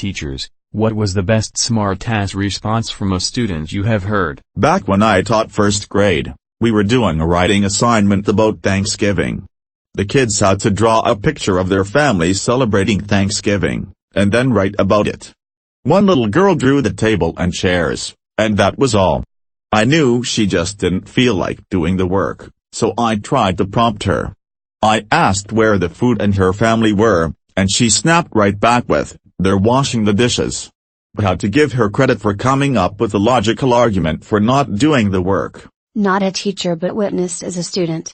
teachers, what was the best smart-ass response from a student you have heard? Back when I taught first grade, we were doing a writing assignment about Thanksgiving. The kids had to draw a picture of their family celebrating Thanksgiving, and then write about it. One little girl drew the table and chairs, and that was all. I knew she just didn't feel like doing the work, so I tried to prompt her. I asked where the food and her family were, and she snapped right back with, "They're washing the dishes." I had to give her credit for coming up with a logical argument for not doing the work. Not a teacher but witnessed as a student.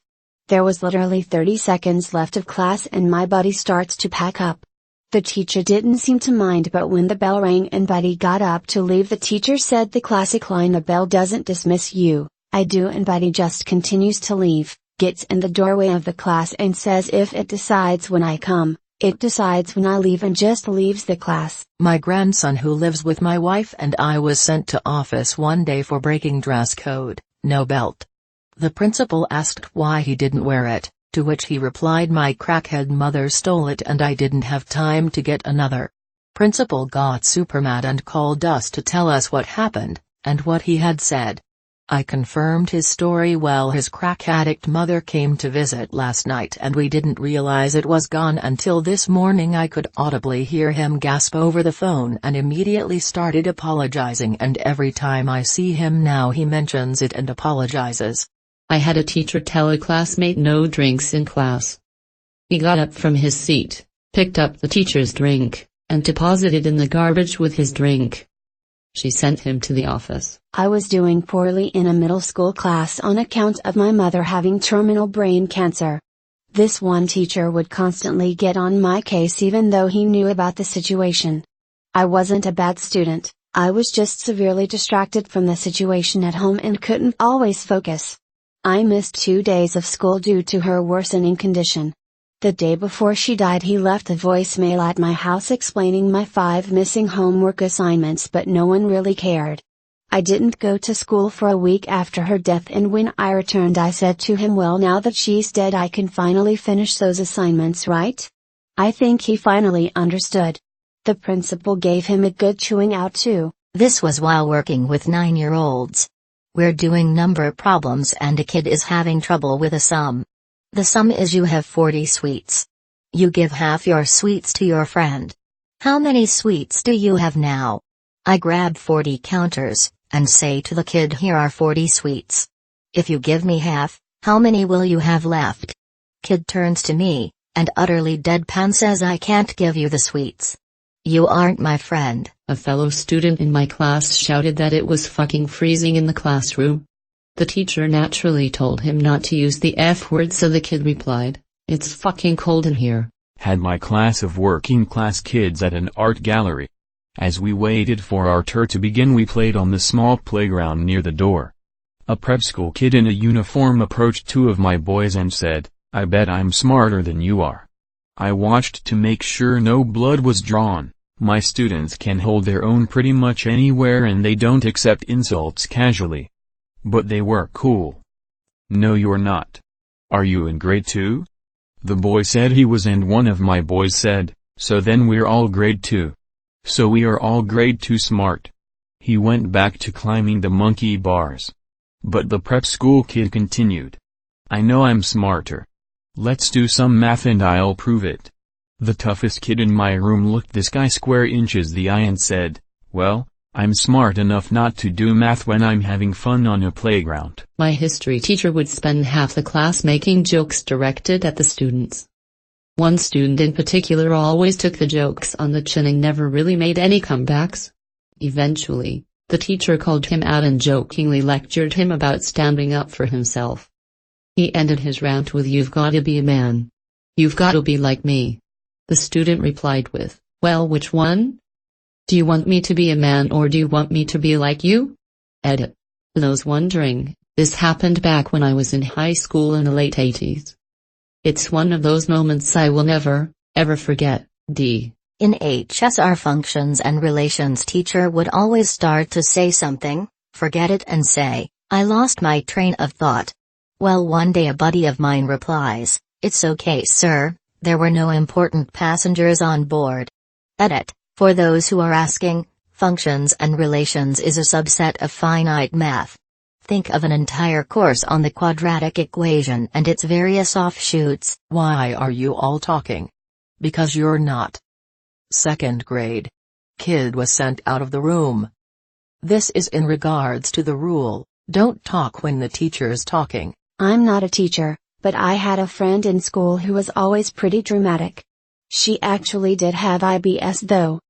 There was literally 30 seconds left of class and my buddy starts to pack up. The teacher didn't seem to mind, but when the bell rang and Buddy got up to leave, the teacher said the classic line, "A bell doesn't dismiss you, I do," and Buddy just continues to leave, gets in the doorway of the class and says, "If it decides when I come, it decides when I leave," and just leaves the class. My grandson, who lives with my wife and I, was sent to office one day for breaking dress code, no belt. The principal asked why he didn't wear it, to which he replied, "My crackhead mother stole it and I didn't have time to get another." Principal got super mad and called us to tell us what happened, and what he had said. I confirmed his story. "Well, his crack addict mother came to visit last night and we didn't realize it was gone until this morning." I could audibly hear him gasp over the phone and immediately started apologizing, and every time I see him now he mentions it and apologizes. I had a teacher tell a classmate no drinks in class. He got up from his seat, picked up the teacher's drink, and deposited in the garbage with his drink. She sent him to the office. I was doing poorly in a middle school class on account of my mother having terminal brain cancer. This one teacher would constantly get on my case even though he knew about the situation. I wasn't a bad student, I was just severely distracted from the situation at home and couldn't always focus. I missed 2 days of school due to her worsening condition. The day before she died, he left a voicemail at my house explaining my 5 missing homework assignments, but no one really cared. I didn't go to school for a week after her death, and when I returned I said to him, "Well, now that she's dead I can finally finish those assignments, right?" I think he finally understood. The principal gave him a good chewing out too. This was while working with 9-year-olds. We're doing number problems and a kid is having trouble with a sum. The sum is you have 40 sweets. You give half your sweets to your friend. How many sweets do you have now? I grab 40 counters, and say to the kid, "Here are 40 sweets. If you give me half, how many will you have left?" Kid turns to me, and utterly deadpan says, "I can't give you the sweets. You aren't my friend." A fellow student in my class shouted that it was fucking freezing in the classroom. The teacher naturally told him not to use the F word, so the kid replied, "It's fucking cold in here." Had my class of working class kids at an art gallery. As we waited for our turn to begin, we played on the small playground near the door. A prep school kid in a uniform approached 2 of my boys and said, "I bet I'm smarter than you are." I watched to make sure no blood was drawn. My students can hold their own pretty much anywhere and they don't accept insults casually. But they were cool. "No, you're not. Are you in grade 2? The boy said he was, and one of my boys said, "So then we're all grade 2. So we are all grade 2 smart." He went back to climbing the monkey bars. But the prep school kid continued, "I know I'm smarter. Let's do some math and I'll prove it." The toughest kid in my room looked this guy square inches the eye and said, "Well, I'm smart enough not to do math when I'm having fun on a playground." My history teacher would spend half the class making jokes directed at the students. One student in particular always took the jokes on the chin and never really made any comebacks. Eventually, the teacher called him out and jokingly lectured him about standing up for himself. He ended his rant with, "You've gotta be a man. You've gotta be like me." The student replied with, "Well, which one? Do you want me to be a man or do you want me to be like you?" Edit. Those wondering, this happened back when I was in high school in the late 80s. It's one of those moments I will never, ever forget. D. In HSR functions and relations, teacher would always start to say something, forget it and say, "I lost my train of thought." Well, one day a buddy of mine replies, "It's okay, sir, there were no important passengers on board." Edit. For those who are asking, functions and relations is a subset of finite math. Think of an entire course on the quadratic equation and its various offshoots. Why are you all talking? Because you're not. Second grade. Kid was sent out of the room. This is in regards to the rule, don't talk when the teacher's talking. I'm not a teacher, but I had a friend in school who was always pretty dramatic. She actually did have IBS though.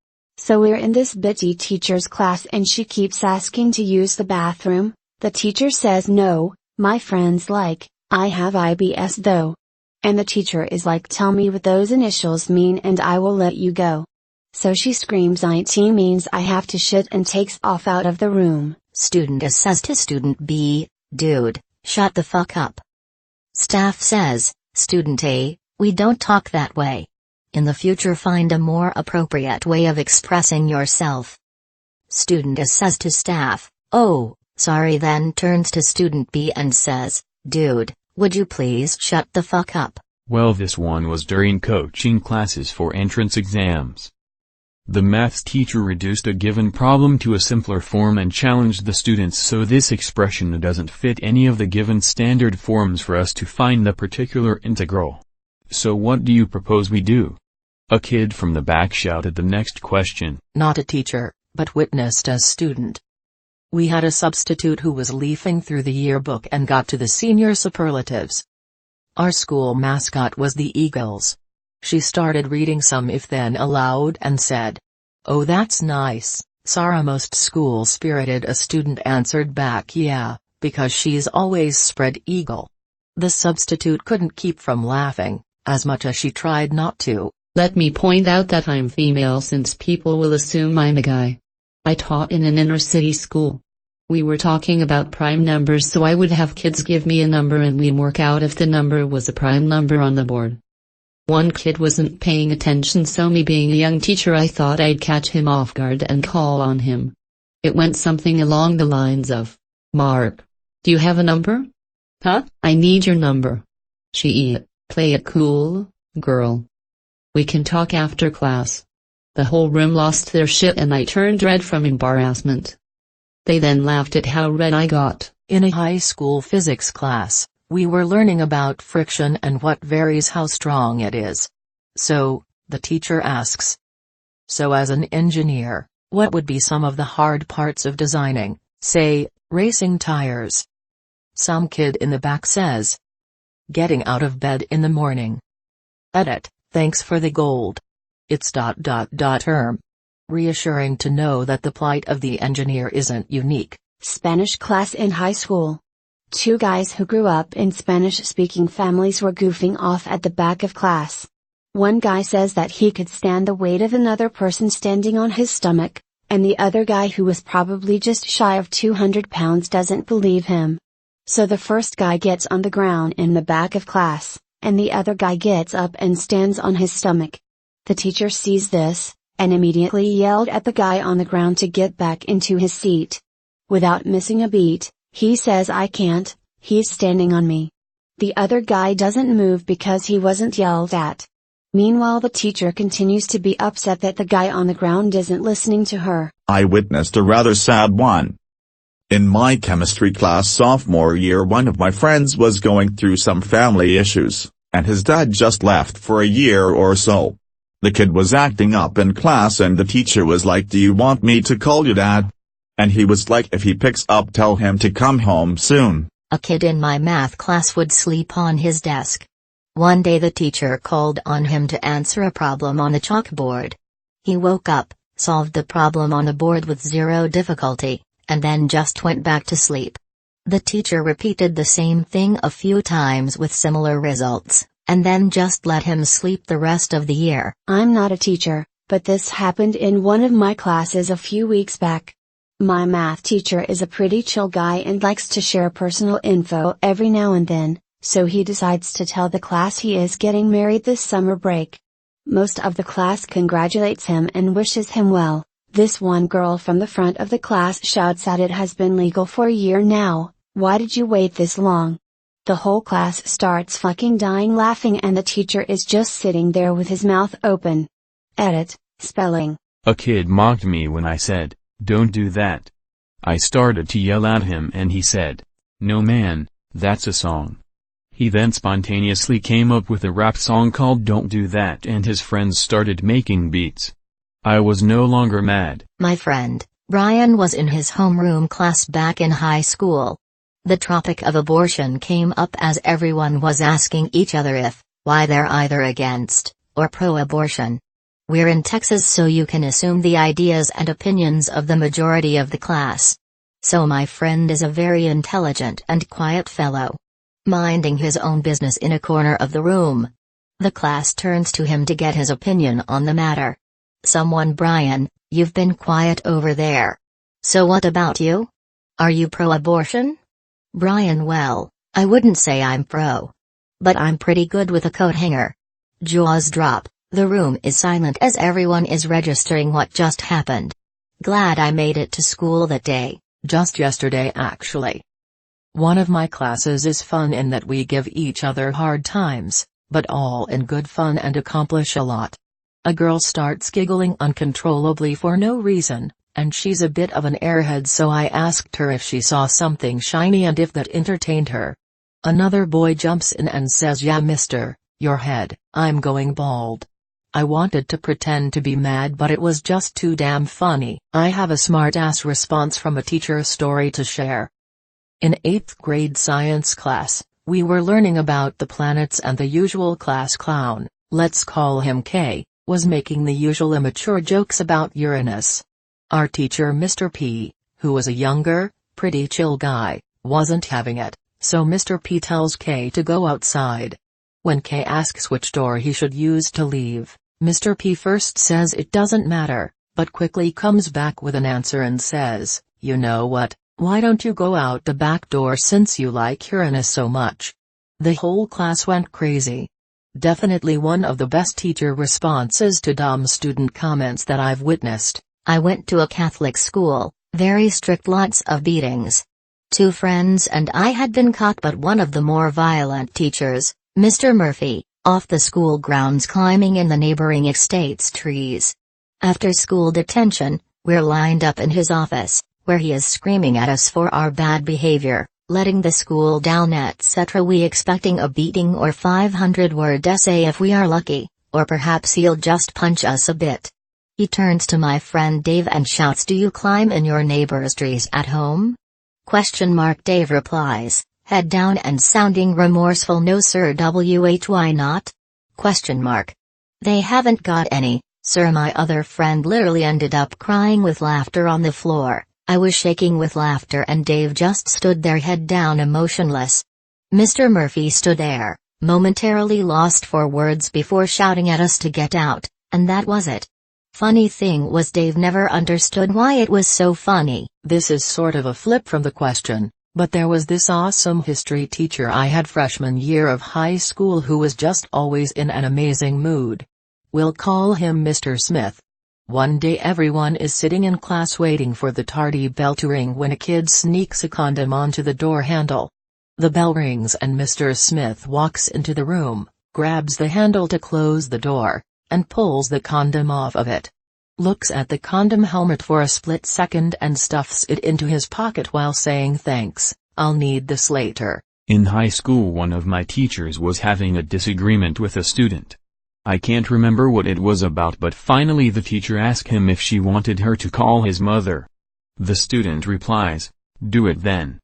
So we're in this bitchy teacher's class and she keeps asking to use the bathroom. The teacher says no, my friend's like, I have IBS though. And the teacher is like, tell me what those initials mean and I will let you go. So she screams IT means I have to shit and takes off out of the room. Student A says to Student B, dude, shut the fuck up. Staff says, Student A, we don't talk that way. In the future find a more appropriate way of expressing yourself. Student A says to staff, oh, sorry, then turns to Student B and says, dude, would you please shut the fuck up? Well, this one was during coaching classes for entrance exams. The maths teacher reduced a given problem to a simpler form and challenged the students so this expression doesn't fit any of the given standard forms for us to find the particular integral. So what do you propose we do? A kid from the back shouted the next question. Not a teacher, but witnessed as student. We had a substitute who was leafing through the yearbook and got to the senior superlatives. Our school mascot was the Eagles. She started reading some if-then aloud and said, oh, that's nice, Sarah. Most school-spirited a student answered back, yeah, because she's always spread eagle. The substitute couldn't keep from laughing, as much as she tried not to. Let me point out that I'm female since people will assume I'm a guy. I taught in an inner-city school. We were talking about prime numbers, so I would have kids give me a number and we'd work out if the number was a prime number on the board. One kid wasn't paying attention, so me being a young teacher I thought I'd catch him off guard and call on him. It went something along the lines of, Mark, do you have a number? Huh? I need your number. Play it cool, girl. We can talk after class. The whole room lost their shit and I turned red from embarrassment. They then laughed at how red I got. In a high school physics class, we were learning about friction and what varies how strong it is. So, the teacher asks, so as an engineer, what would be some of the hard parts of designing, say, racing tires? Some kid in the back says, getting out of bed in the morning. Edit, thanks for the gold. It's ... Reassuring to know that the plight of the engineer isn't unique. Spanish class in high school. Two guys who grew up in Spanish-speaking families were goofing off at the back of class. One guy says that he could stand the weight of another person standing on his stomach, and the other guy, who was probably just shy of 200 pounds, doesn't believe him. So the first guy gets on the ground in the back of class, and the other guy gets up and stands on his stomach. The teacher sees this, and immediately yelled at the guy on the ground to get back into his seat. Without missing a beat, he says, I can't, he's standing on me. The other guy doesn't move because he wasn't yelled at. Meanwhile, the teacher continues to be upset that the guy on the ground isn't listening to her. I witnessed a rather sad one. In my chemistry class sophomore year, one of my friends was going through some family issues, and his dad just left for a year or so. The kid was acting up in class and the teacher was like, do you want me to call you dad? And he was like, if he picks up, tell him to come home soon. A kid in my math class would sleep on his desk. One day the teacher called on him to answer a problem on the chalkboard. He woke up, solved the problem on the board with zero difficulty, and then just went back to sleep. The teacher repeated the same thing a few times with similar results, and then just let him sleep the rest of the year. I'm not a teacher, but this happened in one of my classes a few weeks back. My math teacher is a pretty chill guy and likes to share personal info every now and then, so he decides to tell the class he is getting married this summer break. Most of the class congratulates him and wishes him well. This one girl from the front of the class shouts out, it has been legal for a year now, why did you wait this long? The whole class starts fucking dying laughing and the teacher is just sitting there with his mouth open. Edit, spelling. A kid mocked me when I said, "Don't do that." I started to yell at him and he said, "No man, that's a song." He then spontaneously came up with a rap song called "Don't Do That" and his friends started making beats. I was no longer mad. My friend, Brian, was in his homeroom class back in high school. The topic of abortion came up as everyone was asking each other why they're either against or pro-abortion. We're in Texas, so you can assume the ideas and opinions of the majority of the class. So my friend is a very intelligent and quiet fellow, minding his own business in a corner of the room. The class turns to him to get his opinion on the matter. "Someone, Brian, you've been quiet over there. So what about you? Are you pro-abortion?" Brian: "Well, I wouldn't say I'm pro. But I'm pretty good with a coat hanger." Jaws drop. The room is silent as everyone is registering what just happened. Glad I made it to school that day. Just yesterday actually. One of my classes is fun in that we give each other hard times, but all in good fun and accomplish a lot. A girl starts giggling uncontrollably for no reason, and she's a bit of an airhead, so I asked her if she saw something shiny and if that entertained her. Another boy jumps in and says, "Yeah mister, your head, I'm going bald." I wanted to pretend to be mad, but it was just too damn funny. I have a smart-ass response from a teacher story to share. In 8th grade science class, we were learning about the planets and the usual class clown, let's call him K, was making the usual immature jokes about Uranus. Our teacher Mr. P, who was a younger, pretty chill guy, wasn't having it, so Mr. P tells K to go outside. When K asks which door he should use to leave, Mr. P first says it doesn't matter, but quickly comes back with an answer and says, "You know what, why don't you go out the back door since you like Uranus so much?" The whole class went crazy. Definitely one of the best teacher responses to dumb student comments that I've witnessed. I went to a Catholic school, very strict, lots of beatings. 2 friends and I had been caught, but one of the more violent teachers, Mr. Murphy, off the school grounds climbing in the neighboring estate's trees. After school detention, we're lined up in his office, where he is screaming at us for our bad behavior, letting the school down, etc. We expecting a beating or 500-word essay if we are lucky, or perhaps he'll just punch us a bit. He turns to my friend Dave and shouts, "Do you climb in your neighbor's trees at home?" ? Dave replies, head down and sounding remorseful, "No sir, why not?" ? They haven't got any, sir. My other friend literally ended up crying with laughter on the floor. I was shaking with laughter and Dave just stood there, head down, emotionless. Mr. Murphy stood there, momentarily lost for words before shouting at us to get out, and that was it. Funny thing was, Dave never understood why it was so funny. This is sort of a flip from the question, but there was this awesome history teacher I had freshman year of high school who was just always in an amazing mood. We'll call him Mr. Smith. One day everyone is sitting in class waiting for the tardy bell to ring when a kid sneaks a condom onto the door handle. The bell rings and Mr. Smith walks into the room, grabs the handle to close the door, and pulls the condom off of it. Looks at the condom helmet for a split second and stuffs it into his pocket while saying, "Thanks, I'll need this later." In high school, one of my teachers was having a disagreement with a student. I can't remember what it was about, but finally the teacher asked him if she wanted her to call his mother. The student replies, "Do it then.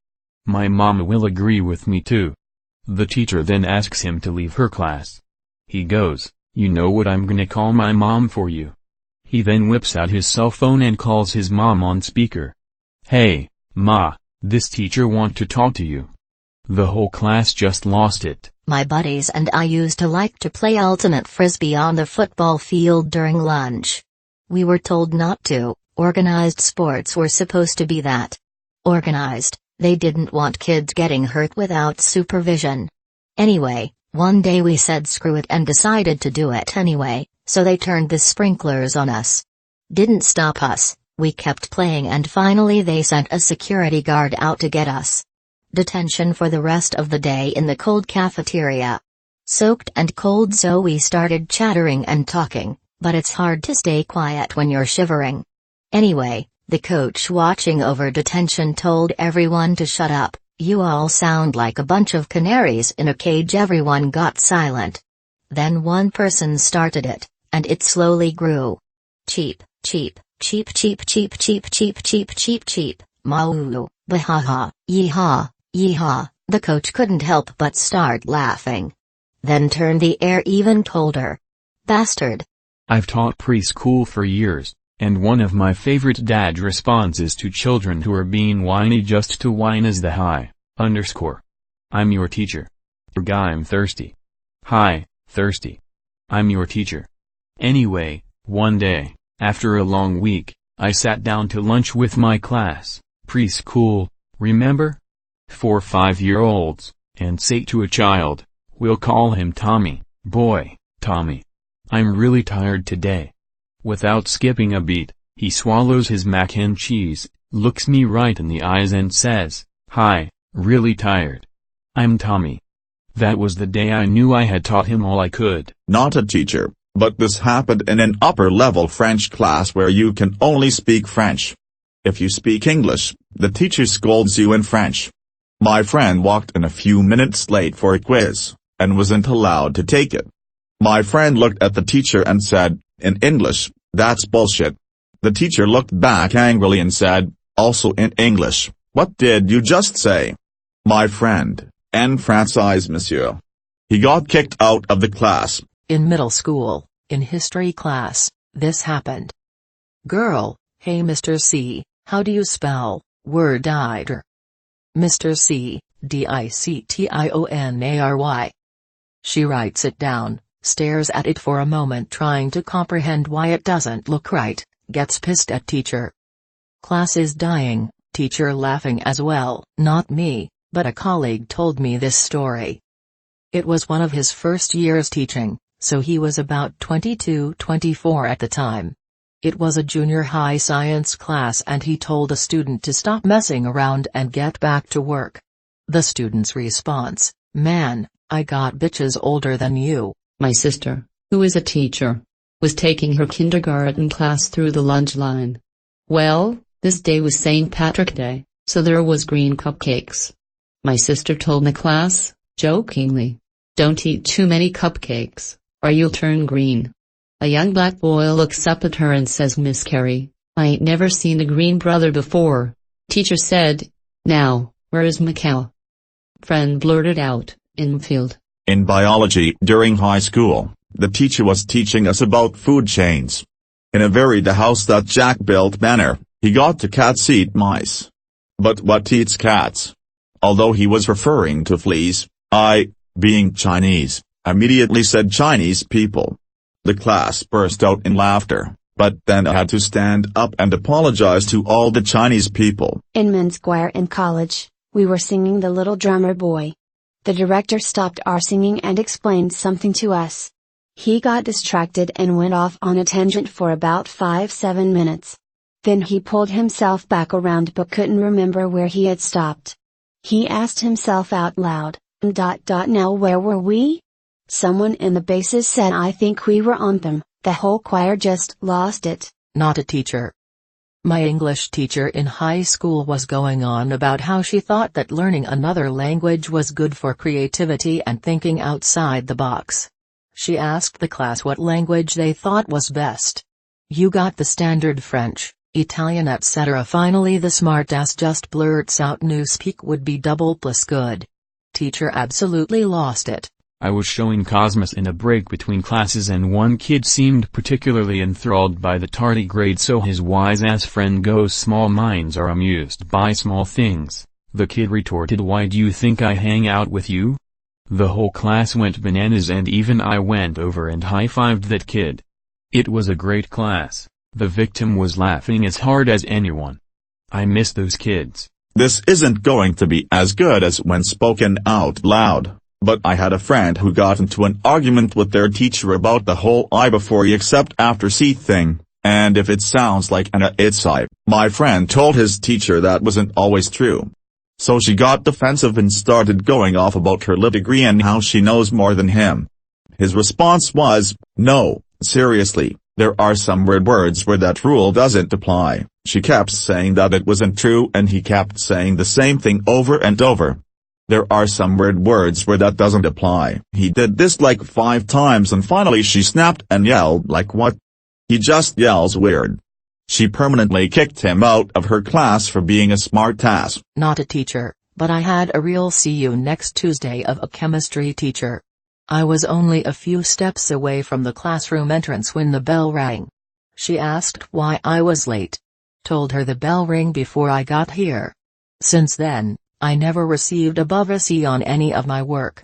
My mom will agree with me too." The teacher then asks him to leave her class. He goes, "You know what, I'm gonna call my mom for you." He then whips out his cell phone and calls his mom on speaker. "Hey, Ma, this teacher want to talk to you." The whole class just lost it. My buddies and I used to like to play ultimate frisbee on the football field during lunch. We were told not to. Organized sports were supposed to be that. Organized, they didn't want kids getting hurt without supervision. Anyway, one day we said screw it and decided to do it anyway, so they turned the sprinklers on us. Didn't stop us, we kept playing and finally they sent a security guard out to get us. Detention for the rest of the day in the cold cafeteria. Soaked and cold, so we started chattering and talking, But it's hard to stay quiet when you're shivering. Anyway, the coach watching over detention told everyone to shut up. You all sound like a bunch of canaries in a cage. Everyone got silent. Then one person started it, and it slowly grew. Cheep, cheep, cheep, cheep, cheep, cheep, cheep, cheep, cheep, cheep, maulu, bahaha, yeehaw, yeehaw. The coach couldn't help but start laughing. Then turned the air even colder. Bastard. I've taught preschool for years, and one of my favorite dad responses to children who are being whiny just to whine is the hi, _ I'm your teacher. Guy, I'm thirsty. Hi, thirsty. I'm your teacher. Anyway, one day, after a long week, I sat down to lunch with my class, preschool, remember? 4 5-year-olds, and say to a child, we'll call him Tommy, boy, Tommy. I'm really tired today. Without skipping a beat, he swallows his mac and cheese, looks me right in the eyes and says, hi, really tired. I'm Tommy. That was the day I knew I had taught him all I could. Not a teacher, but this happened in an upper-level French class where you can only speak French. If you speak English, the teacher scolds you in French. My friend walked in a few minutes late for a quiz, and wasn't allowed to take it. My friend looked at the teacher and said, in English, that's bullshit. The teacher looked back angrily and said, also in English, what did you just say? My friend, en français monsieur. He got kicked out of the class. In middle school, in history class, this happened. Girl, hey Mr. C, how do you spell word dider? Mr. C, dictionary. She writes it down, stares at it for a moment trying to comprehend why it doesn't look right, gets pissed at teacher. Class is dying, teacher laughing as well. Not me, but a colleague told me this story. It was one of his first years teaching, so he was about 22-24 at the time. It was a junior high science class and he told a student to stop messing around and get back to work. The student's response, man, I got bitches older than you. My sister, who is a teacher, was taking her kindergarten class through the lunch line. Well, this day was St. Patrick's Day, so there was green cupcakes. My sister told the class, jokingly, don't eat too many cupcakes, or you'll turn green. A young black boy looks up at her and says, Miss Carey, I ain't never seen a green brother before. Teacher said, now, where is Macau? Friend blurted out, infield. In biology during high school, the teacher was teaching us about food chains. In a very the house that Jack built manner, he got to cats eat mice. But what eats cats? Although he was referring to fleas, I, being Chinese, immediately said Chinese people. The class burst out in laughter, but then I had to stand up and apologize to all the Chinese people. In men's choir in college, we were singing The Little Drummer Boy. The director stopped our singing and explained something to us. He got distracted and went off on a tangent for about 5-7 minutes. Then he pulled himself back around but couldn't remember where he had stopped. He asked himself out loud, now where were we? Someone in the basses said I think we were on them. The whole choir just lost it. Not a teacher. My English teacher in high school was going on about how she thought that learning another language was good for creativity and thinking outside the box. She asked the class what language they thought was best. You got the standard French, Italian etc. Finally the smartass just blurts out Newspeak would be double plus good. Teacher absolutely lost it. I was showing Cosmos in a break between classes and one kid seemed particularly enthralled by the tardigrade, so his wise-ass friend goes, small minds are amused by small things. The kid retorted, why do you think I hang out with you? The whole class went bananas and even I went over and high-fived that kid. It was a great class. The victim was laughing as hard as anyone. I miss those kids. This isn't going to be as good as when spoken out loud. But I had a friend who got into an argument with their teacher about the whole I before you accept after see thing, and if it sounds like an it's I. My friend told his teacher that wasn't always true. So she got defensive and started going off about her lit degree and how she knows more than him. His response was, no, seriously, There are some weird words where that rule doesn't apply. She kept saying that it wasn't true and he kept saying the same thing over and over. There are some weird words where that doesn't apply. He did this like 5 times and finally she snapped and yelled like what? He just yells weird. She permanently kicked him out of her class for being a smartass. Not a teacher, but I had a real see you next Tuesday of a chemistry teacher. I was only a few steps away from the classroom entrance when the bell rang. She asked why I was late. Told her the bell rang before I got here. Since then, I never received above a C on any of my work.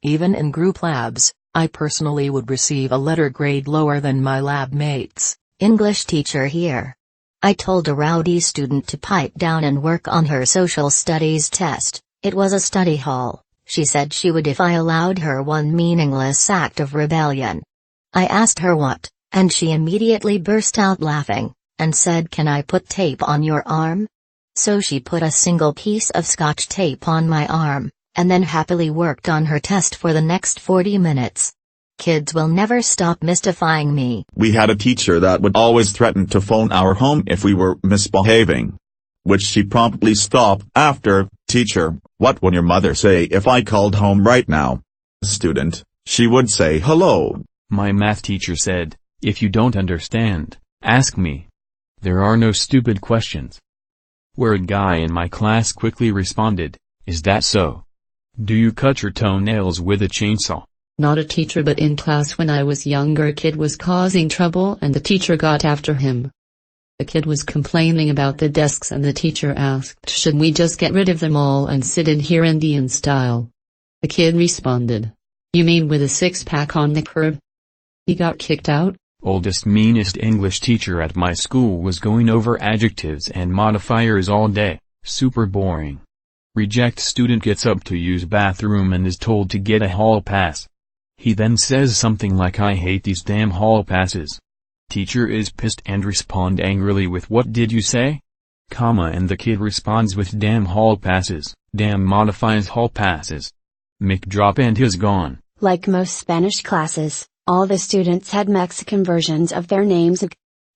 Even in group labs, I personally would receive a letter grade lower than my lab mates. English teacher here. I told a rowdy student to pipe down and work on her social studies test. It was a study hall. She said she would if I allowed her one meaningless act of rebellion. I asked her what, and she immediately burst out laughing, and said, "Can I put tape on your arm?" So she put a single piece of Scotch tape on my arm, and then happily worked on her test for the next 40 minutes. Kids will never stop mystifying me. We had a teacher that would always threaten to phone our home if we were misbehaving. Which she promptly stopped after. Teacher, what would your mother say if I called home right now? Student, she would say hello. My math teacher said, if you don't understand, ask me. There are no stupid questions. Weird guy in my class quickly responded, is that so? Do you cut your toenails with a chainsaw? Not a teacher, but in class when I was younger, a kid was causing trouble and the teacher got after him. The kid was complaining about the desks and the teacher asked, should we just get rid of them all and sit in here Indian style? The kid responded, you mean with a 6-pack on the curb? He got kicked out. Oldest meanest English teacher at my school was going over adjectives and modifiers all day, super boring. Reject student gets up to use bathroom and is told to get a hall pass. He then says something like I hate these damn hall passes. Teacher is pissed and respond angrily with what did you say? Comma, and the kid responds with damn hall passes, damn modifies hall passes. Mic drop and he's gone. Like most Spanish classes, all the students had Mexican versions of their names.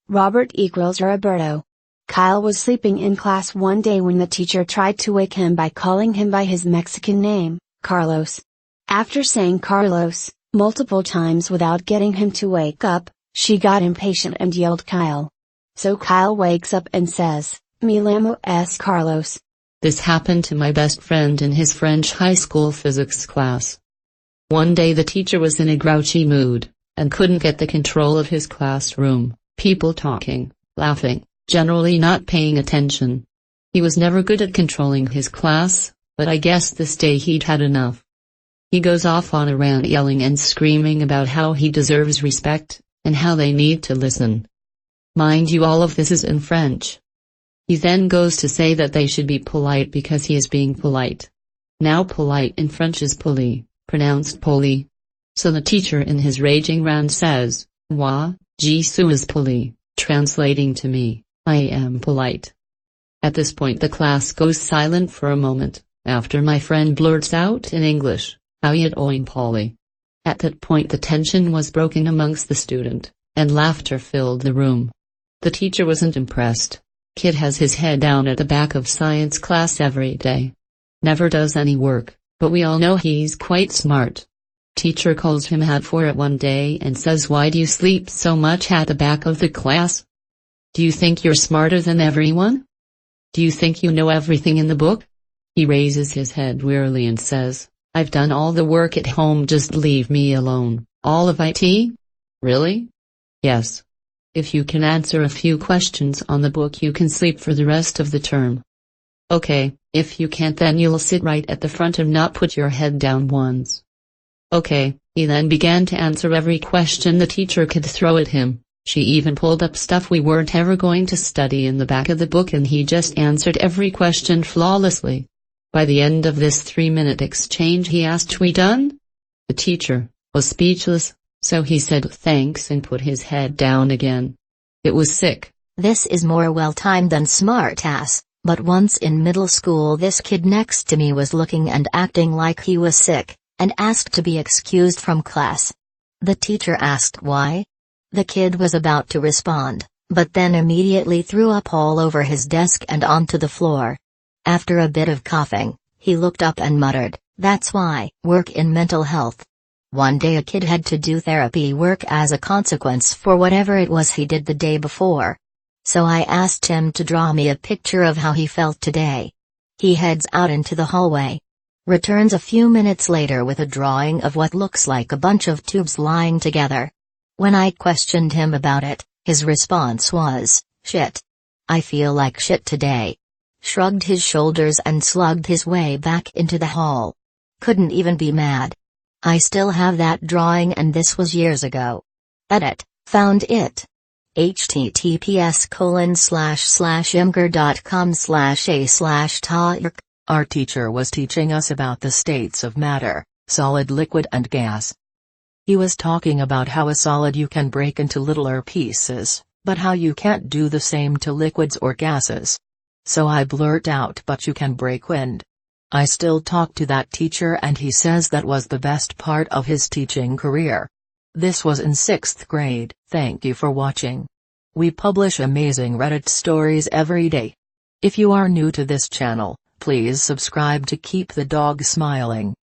Robert equals Roberto. Kyle was sleeping in class one day when the teacher tried to wake him by calling him by his Mexican name, Carlos. After saying Carlos multiple times without getting him to wake up, she got impatient and yelled Kyle. So Kyle wakes up and says, "Me llamo es Carlos." This happened to my best friend in his French high school physics class. One day the teacher was in a grouchy mood, and couldn't get the control of his classroom, people talking, laughing, generally not paying attention. He was never good at controlling his class, but I guess this day he'd had enough. He goes off on a rant yelling and screaming about how he deserves respect, and how they need to listen. Mind you, all of this is in French. He then goes to say that they should be polite because he is being polite. Now polite in French is poli, pronounced poli. So the teacher in his raging rant says, Moi, je suis poli, translating to me, I am polite. At this point the class goes silent for a moment, after my friend blurts out in English, how you doing, Polly? At that point the tension was broken amongst the student, and laughter filled the room. The teacher wasn't impressed. Kid has his head down at the back of science class every day. Never does any work, but we all know he's quite smart. Teacher calls him out for it one day and says, why do you sleep so much at the back of the class? Do you think you're smarter than everyone? Do you think you know everything in the book? He raises his head wearily and says, I've done all the work at home, just leave me alone. All of it? Really? Yes. If you can answer a few questions on the book you can sleep for the rest of the term. Okay, if you can't then you'll sit right at the front and not put your head down once. Okay, he then began to answer every question the teacher could throw at him. She even pulled up stuff we weren't ever going to study in the back of the book and he just answered every question flawlessly. By the end of this 3-minute exchange he asked, we done? The teacher was speechless, so he said thanks and put his head down again. It was sick. This is more well-timed than smartass, but once in middle school this kid next to me was looking and acting like he was sick, and asked to be excused from class. The teacher asked why. The kid was about to respond, but then immediately threw up all over his desk and onto the floor. After a bit of coughing, he looked up and muttered, "That's why." Work in mental health. One day a kid had to do therapy work as a consequence for whatever it was he did the day before. So I asked him to draw me a picture of how he felt today. He heads out into the hallway. Returns a few minutes later with a drawing of what looks like a bunch of tubes lying together. When I questioned him about it, his response was, "Shit. I feel like shit today." Shrugged his shoulders and slugged his way back into the hall. Couldn't even be mad. I still have that drawing and this was years ago. Edit, found it. https://imgur.com/a/talk. Our teacher was teaching us about the states of matter, solid, liquid and gas. He was talking about how a solid you can break into littler pieces, but how you can't do the same to liquids or gases. So I blurt out, "But you can break wind." I still talk to that teacher and he says that was the best part of his teaching career. This was in 6th grade. Thank you for watching. We publish amazing Reddit stories every day. If you are new to this channel, please subscribe to keep the dog smiling.